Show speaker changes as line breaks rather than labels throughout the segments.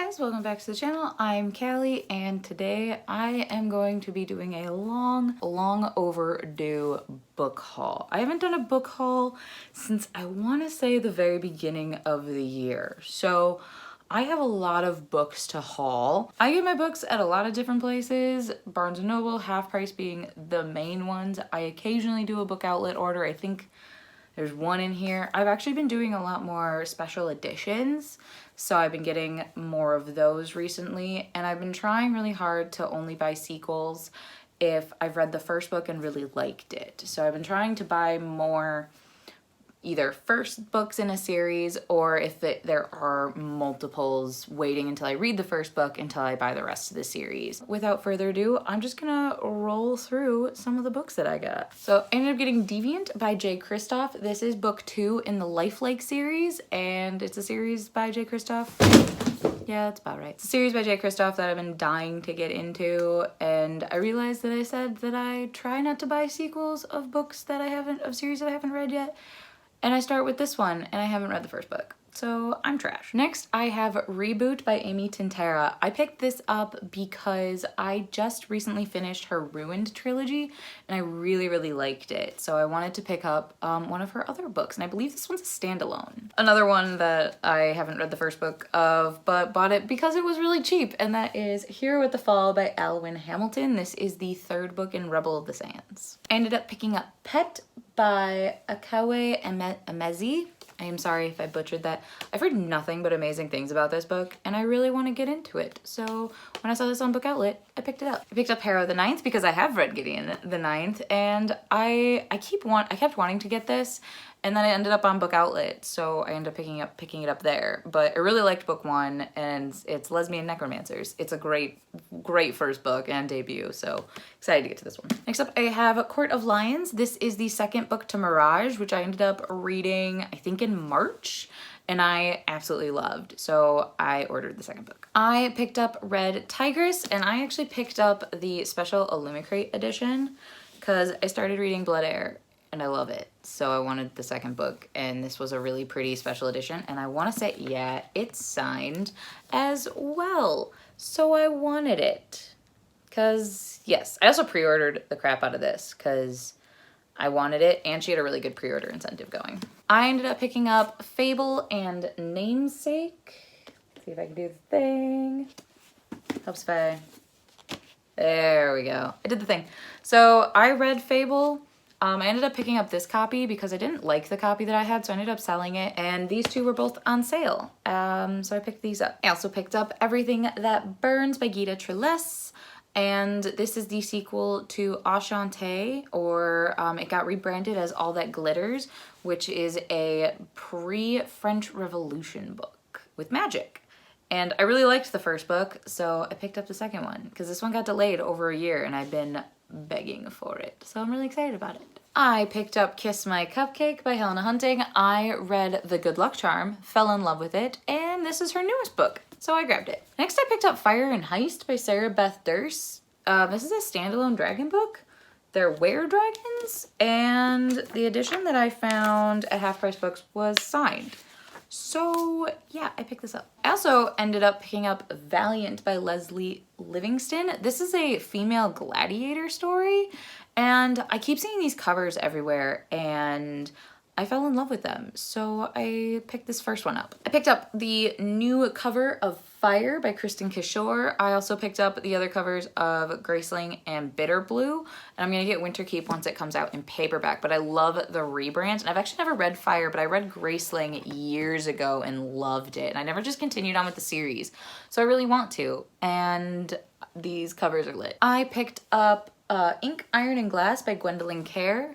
guys, welcome back to the channel. I'm Callie and today I am going to be doing a long overdue book haul. I haven't done a book haul since I want to say the very beginning of the year. So I have a lot of books to haul. I get my books at a lot of different places, Barnes & Noble, Half Price being the main ones. I occasionally do a book outlet order. I think there's one in here. I've actually been doing a lot more special editions, so I've been getting more of those recently, and I've been trying really hard to only buy sequels if I've read the first book and really liked it. So I've been trying to buy more either first books in a series, or if there are multiples, waiting until I read the first book until I buy the rest of the series. Without further ado, I'm just gonna roll through some of the books that I got. So I ended up getting Deviant by J. Kristoff. This is book 2 in the Lifelike series, and it's a series by J. Kristoff. Yeah, that's about right. It's a series by J. Kristoff that I've been dying to get into, and I realized that I said that I try not to buy sequels of books that of series that I haven't read yet. And I start with this one, and I haven't read the first book, so I'm trash. Next, I have Reboot by Amy Tintera. I picked this up because I just recently finished her Ruined trilogy, and I really liked it. So I wanted to pick up one of her other books, and I believe this one's a standalone. Another one that I haven't read the first book of, but bought it because it was really cheap, and that is Hero with the Fall by Alwyn Hamilton. This is the 3rd book in Rebel of the Sands. I ended up picking up Pet by Akawe Emezi. I am sorry if I butchered that. I've heard nothing but amazing things about this book, and I really want to get into it. So when I saw this on Book Outlet, I picked it up. I picked up Harrow the Ninth because I have read Gideon the Ninth, and I kept wanting to get this, and then I ended up on Book Outlet, so I ended up picking it up there. But I really liked book 1, and it's Lesbian Necromancers. It's a great first book and debut, so excited to get to this one. Next up, I have Court of Lions. This is the 2nd book to Mirage, which I ended up reading, I think, in March, and I absolutely loved, so I ordered the 2nd book. I picked up Red Tigress, and I actually picked up the special Illumicrate edition because I started reading Blood Heir, and I love it. So I wanted the 2nd book, and this was a really pretty special edition, and I want to say, yeah, it's signed as well. So I wanted it. Because, yes, I also pre-ordered the crap out of this because I wanted it, and she had a really good pre-order incentive going. I ended up picking up Fable and Namesake. Let's see if I can do the thing. Helps if I... There we go. I did the thing. So I read Fable. I ended up picking up this copy because I didn't like the copy that I had, so I ended up selling it, and these two were both on sale. So I picked these up. I also picked up Everything That Burns by Gita Treless, and this is the sequel to Ashante, or it got rebranded as All That Glitters, which is a pre-French Revolution book with magic. And I really liked the first book, so I picked up the 2nd one, because this one got delayed over a year, and I've been begging for it, so I'm really excited about it. I picked up Kiss My Cupcake by Helena Hunting. I read The Good Luck Charm, fell in love with it, and this is her newest book, so I grabbed it. Next, I picked up Fire and Heist by Sarah Beth Durst. This is a standalone dragon book. They're were-dragons, and the edition that I found at Half Price Books was signed. So yeah, I picked this up. I also ended up picking up Valiant by Leslie Livingston. This is a female gladiator story, and I keep seeing these covers everywhere, and I fell in love with them, so I picked this first one up. I picked up the new cover of Fire by Kristen Kishore. I also picked up the other covers of Graceling and Bitter Blue, and I'm gonna get Winterkeep once it comes out in paperback, but I love the rebrand, and I've actually never read Fire, but I read Graceling years ago and loved it, and I never just continued on with the series, so I really want to, and these covers are lit. I picked up Ink, Iron, and Glass by Gwendolyn Clare.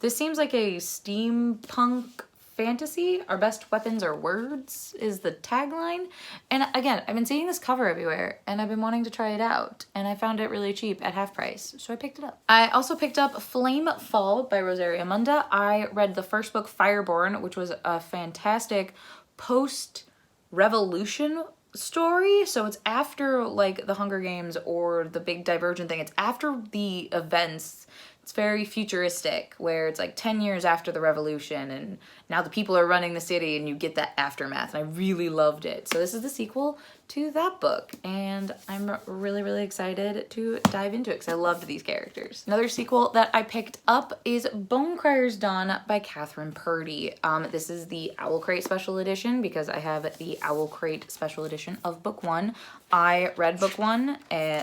This seems like a steampunk fantasy. Our best weapons are words is the tagline. And again, I've been seeing this cover everywhere, and I've been wanting to try it out, and I found it really cheap at half price, so I picked it up. I also picked up Flame Fall by Rosaria Munda. I read the first book, Fireborn, which was a fantastic post-revolution story. So it's after like the Hunger Games or the big Divergent thing. It's after the events It's very futuristic, where it's like 10 years after the revolution and now the people are running the city and you get that aftermath, and I really loved it. So this is the sequel to that book, and I'm really, really excited to dive into it because I loved these characters. Another sequel that I picked up is Bonecryer's Dawn by Catherine Purdy. This is the Owl Crate Special Edition because I have the Owl Crate Special Edition of book 1. I read book 1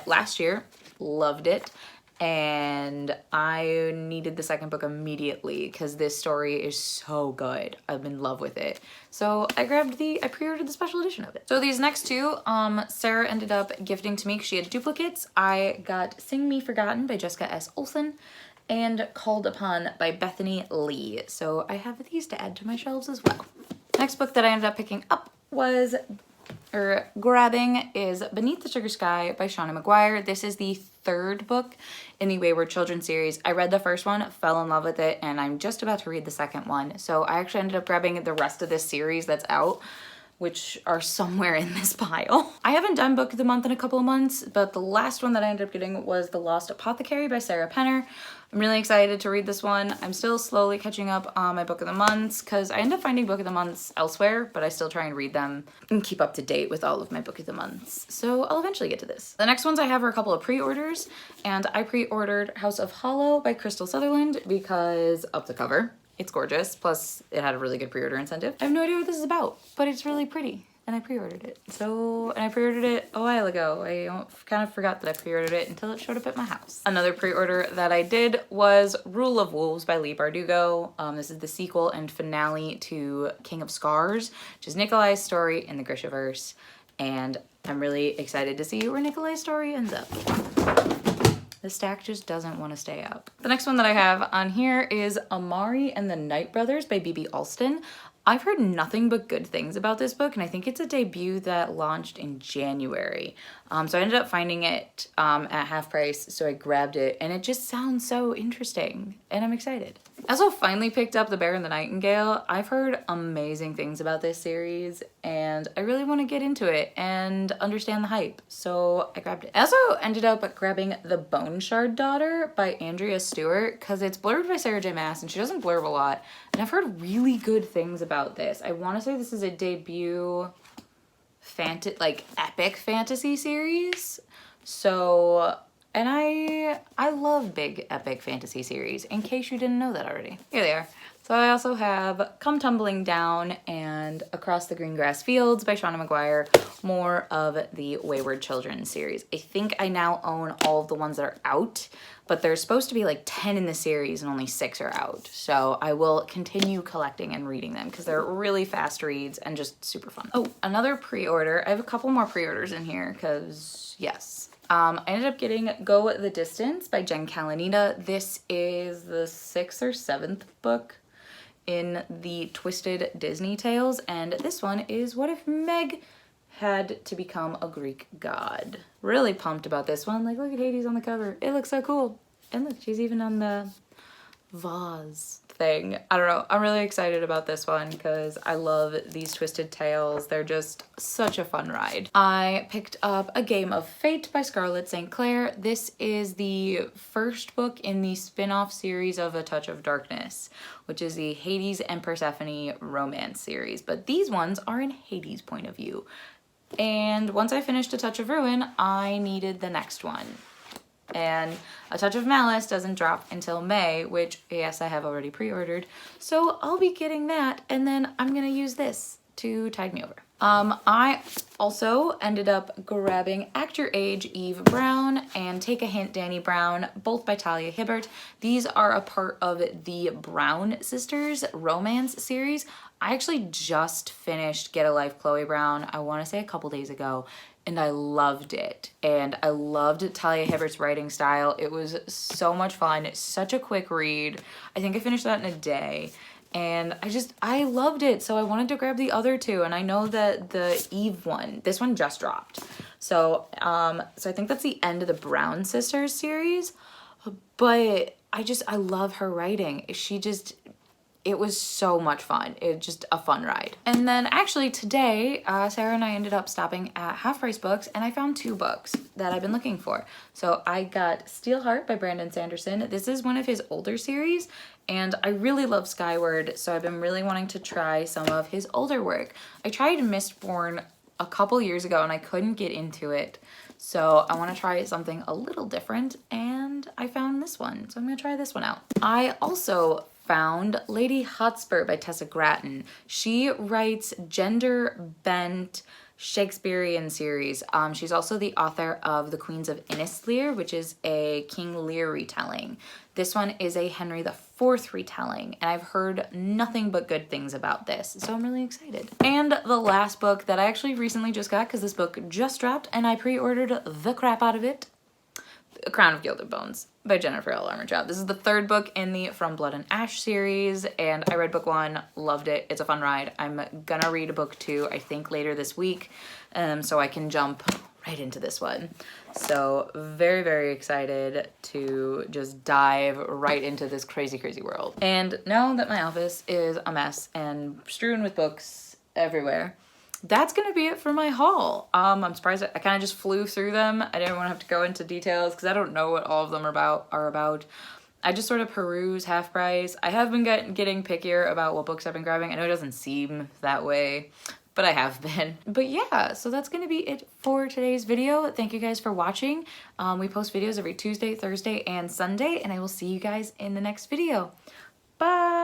last year, loved it, and I needed the second book immediately because this story is so good. I'm in love with it. So I pre-ordered the special edition of it. So these next two, Sarah ended up gifting to me because she had duplicates. I got Sing Me Forgotten by Jessica S. Olsen and Called Upon by Bethany Lee. So I have these to add to my shelves as well. Next book that I ended up picking up was grabbing is Beneath the Sugar Sky by Shauna McGuire. This is the third book in the Wayward Children series. I read the first one, fell in love with it, and I'm just about to read the second one. So I actually ended up grabbing the rest of this series that's out, which are somewhere in this pile. I haven't done Book of the Month in a couple of months, but the last one that I ended up getting was The Lost Apothecary by Sarah Penner. I'm really excited to read this one. I'm still slowly catching up on my Book of the Months because I end up finding Book of the Months elsewhere, but I still try and read them and keep up to date with all of my Book of the Months. So I'll eventually get to this. The next ones I have are a couple of pre-orders, and I pre-ordered House of Hollow by Crystal Sutherland because of the cover. It's gorgeous, plus it had a really good pre-order incentive. I have no idea what this is about, but it's really pretty, and I pre-ordered it. And I pre-ordered it a while ago. I kind of forgot that I pre-ordered it until it showed up at my house. Another pre-order that I did was Rule of Wolves by Leigh Bardugo. This is the sequel and finale to King of Scars, which is Nikolai's story in the Grishaverse, and I'm really excited to see where Nikolai's story ends up. The stack just doesn't want to stay up. The next one that I have on here is Amari and the Night Brothers by B.B. Alston. I've heard nothing but good things about this book, and I think it's a debut that launched in January. So I ended up finding it at half price, so I grabbed it, and it just sounds so interesting, and I'm excited. I also finally picked up The Bear and the Nightingale. I've heard amazing things about this series, and I really want to get into it and understand the hype, so I grabbed it. I also ended up grabbing The Bone Shard Daughter by Andrea Stewart because it's blurbed by Sarah J. Maas, and she doesn't blurb a lot, and I've heard really good things about this. I want to say this is a debut epic fantasy series. So, and I love big epic fantasy series, in case you didn't know that already. Here they are. So I also have Come Tumbling Down and Across the Green Grass Fields by Shauna McGuire, more of the Wayward Children series. I think I now own all of the ones that are out, but there's supposed to be like 10 in the series and only 6 are out. So I will continue collecting and reading them because they're really fast reads and just super fun. Oh, another pre-order. I have a couple more pre-orders in here because yes. I ended up getting Go the Distance by Jen Kalanita. This is the 6th or 7th book in the Twisted Disney Tales, and this one is What If Meg Had to Become a Greek God. Really pumped about this one. Like, look at Hades on the cover. It looks so cool. And look, she's even on the vase thing. I don't know. I'm really excited about this one because I love these Twisted Tales. They're just such a fun ride. I picked up A Game of Fate by Scarlett St. Clair. This is the first book in the spin-off series of A Touch of Darkness, which is the Hades and Persephone romance series. But these ones are in Hades' point of view. And once I finished A Touch of Ruin, I needed the next one. And A Touch of Malice doesn't drop until May, which, yes, I have already pre-ordered. So I'll be getting that, and then I'm gonna use this to tide me over. I also ended up grabbing Act Your Age, Eve Brown, and Take a Hint, Danny Brown, both by Talia Hibbert. These are a part of the Brown Sisters romance series. I actually just finished Get a Life, Chloe Brown, I want to say a couple days ago, and I loved it. And I loved Talia Hibbert's writing style. It was so much fun, such a quick read. I think I finished that in a day. And I loved it, so I wanted to grab the other two, and I know that the Eve one, this one just dropped. So, so I think that's the end of the Brown Sisters series, but I love her writing. it was so much fun. It was just a fun ride. And then actually today, Sarah and I ended up stopping at Half Price Books and I found 2 books that I've been looking for. So I got Steelheart by Brandon Sanderson. This is one of his older series and I really love Skyward, so I've been really wanting to try some of his older work. I tried Mistborn a couple years ago and I couldn't get into it. So I want to try something a little different and I found this one. So I'm going to try this one out. I also found Lady Hotspur by Tessa Gratton. She writes gender-bent Shakespearean series. She's also the author of The Queens of Innislear, which is a King Lear retelling. This one is a Henry IV retelling, and I've heard nothing but good things about this, so I'm really excited. And the last book that I actually recently just got, because this book just dropped and I pre-ordered the crap out of it, A Crown of Gilded Bones by Jennifer L. Armentrout. This is the 3rd book in the From Blood and Ash series, and I read book 1, loved it. It's a fun ride. I'm gonna read book 2, I think later this week, so I can jump right into this one. So very, very excited to just dive right into this crazy, crazy world. And now that my office is a mess and strewn with books everywhere, that's gonna be it for my haul. I'm surprised I kind of just flew through them. I didn't want to have to go into details because I don't know what all of them are about. I just sort of peruse Half Price. I have been getting pickier about what books I've been grabbing. I know it doesn't seem that way, but I have been. But yeah, so that's gonna be it for today's video. Thank you guys for watching. We post videos every Tuesday, Thursday, and Sunday, and I will see you guys in the next video. Bye!